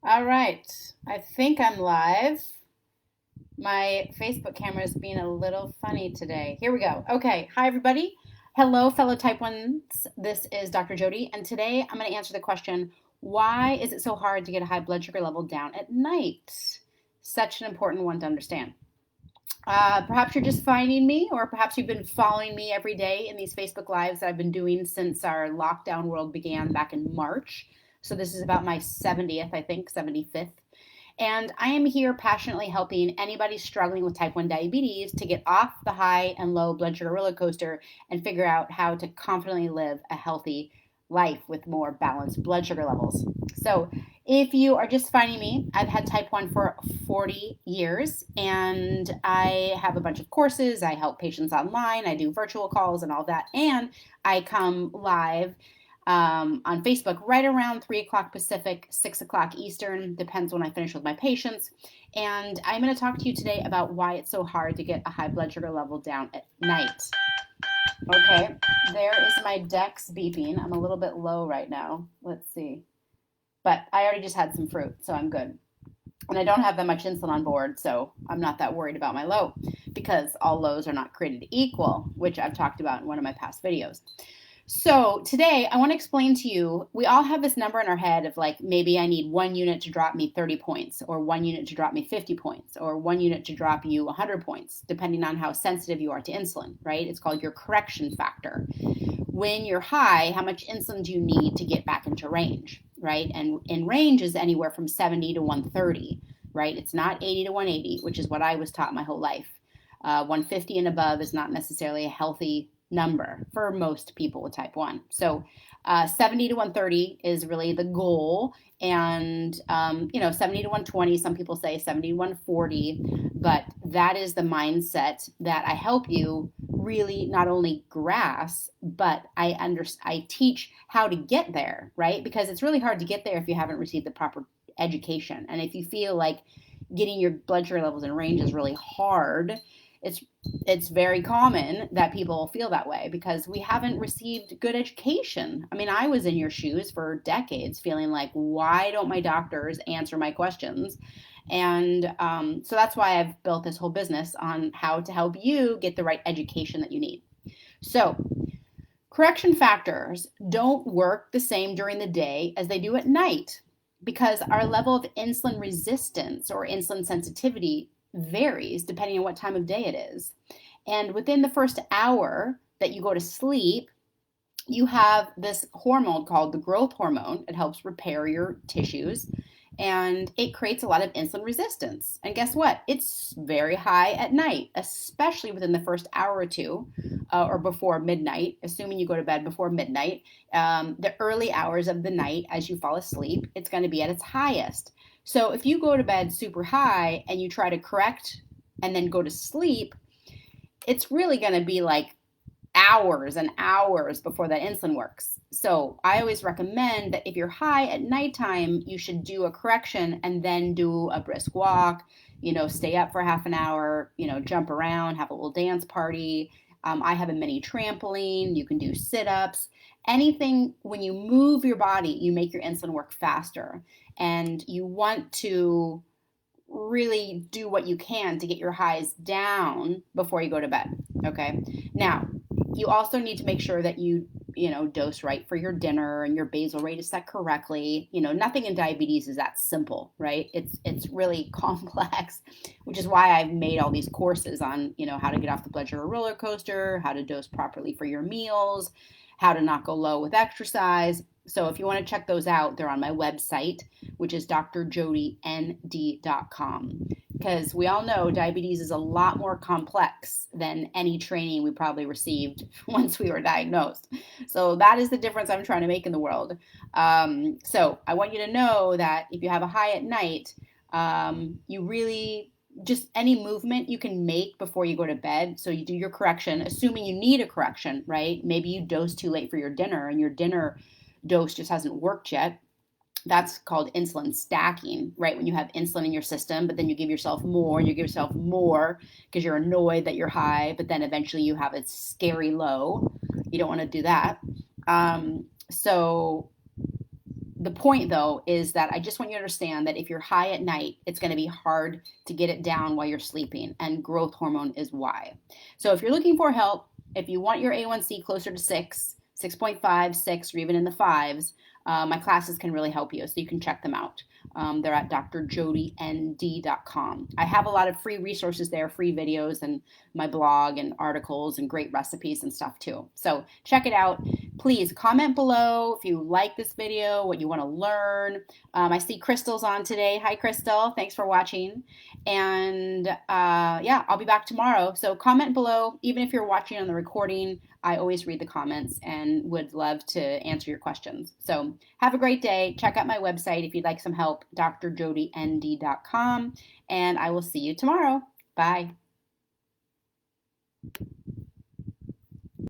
All right. I think I'm live. My Facebook camera is being a little funny today. Here we go. Okay. Hi, everybody. Hello, fellow Type 1s. This is Dr. Jody, and today I'm going to answer the question, why is it so hard to get a high blood sugar level down at night? Such an important one to understand. Perhaps you're just finding me, or perhaps you've been following me every day in these Facebook Lives that I've been doing since our lockdown world began back in March. So this is about my 70th, I think, 75th. And I am here passionately helping anybody struggling with type 1 diabetes to get off the high and low blood sugar roller coaster and figure out how to confidently live a healthy life with more balanced blood sugar levels. So, if you are just finding me, I've had type 1 for 40 years and I have a bunch of courses. I help patients online, I do virtual calls and all that. And I come live on Facebook right around 3 o'clock Pacific, 6 o'clock Eastern, depends when I finish with my patients. And I'm going to talk to you today about why it's so hard to get a high blood sugar level down at night. Okay, there is my Dex beeping. I'm a little bit low right now. Let's see. But I already just had some fruit, so I'm good. And I don't have that much insulin on board, so I'm not that worried about my low because all lows are not created equal, which I've talked about in one of my past videos. So today I want to explain to you, we all have this number in our head of like, maybe I need 1 unit to drop me 30 points, or 1 unit to drop me 50 points, or 1 unit to drop you 100 points, depending on how sensitive you are to insulin, right? It's called your correction factor. When you're high, how much insulin do you need to get back into range, right? And in range is anywhere from 70 to 130, right? It's not 80 to 180, which is what I was taught my whole life. 150 and above is not necessarily a healthy number for most people with type 1. So 70 to 130 is really the goal. And, 70 to 120, some people say 70 to 140, but that is the mindset that I help you really not only grasp, but I teach how to get there, right? Because it's really hard to get there if you haven't received the proper education. And if you feel like getting your blood sugar levels in range is really hard, it's very common that people feel that way because we haven't received good education. I mean, I was in your shoes for decades feeling like, why don't my doctors answer my questions? And so that's why I've built this whole business on how to help you get the right education that you need. So, correction factors don't work the same during the day as they do at night because our level of insulin resistance or insulin sensitivity varies depending on what time of day it is. And within the first hour that you go to sleep, you have this hormone called the growth hormone. It helps repair your tissues and it creates a lot of insulin resistance. And guess what? It's very high at night, especially within the first hour or two or before midnight, assuming you go to bed before midnight. The early hours of the night as you fall asleep, it's going to be at its highest. So if you go to bed super high and you try to correct and then go to sleep, it's really going to be like hours and hours before that insulin works. So I always recommend that if you're high at nighttime, you should do a correction and then do a brisk walk, stay up for half an hour, jump around, have a little dance party. I have a mini trampoline. You can do sit-ups. Anything, when you move your body, you make your insulin work faster. And you want to really do what you can to get your highs down before you go to bed. Okay. Now, you also need to make sure that you dose right for your dinner and your basal rate is set correctly. Nothing in diabetes is that simple, right? It's really complex, which is why I've made all these courses on, how to get off the blood sugar roller coaster, how to dose properly for your meals, how to not go low with exercise. So if you want to check those out, they're on my website, which is drjodynd.com. Because we all know diabetes is a lot more complex than any training we probably received once we were diagnosed. So that is the difference I'm trying to make in the world. So I want you to know that if you have a high at night, you really just any movement you can make before you go to bed. So you do your correction, assuming you need a correction, right? Maybe you dose too late for your dinner and your dinner dose just hasn't worked yet. That's called insulin stacking, right? When you have insulin in your system, but then you give yourself more because you're annoyed that you're high, but then eventually you have a scary low. You don't want to do that. So The point, though, is that I just want you to understand that if you're high at night, it's going to be hard to get it down while you're sleeping, and growth hormone is why. So if you're looking for help, if you want your A1C closer to 6, 6.5, 6, or even in the 5s, my classes can really help you, so you can check them out. They're at drjodynd.com. I have a lot of free resources there, free videos, and my blog and articles and great recipes and stuff too. So check it out. Please comment below if you like this video, what you want to learn. I see Crystal's on today. Hi, Crystal. Thanks for watching. And yeah, I'll be back tomorrow. So comment below, even if you're watching on the recording. I always read the comments and would love to answer your questions. So have a great day. Check out my website if you'd like some help, drjodynd.com. And I will see you tomorrow. Bye.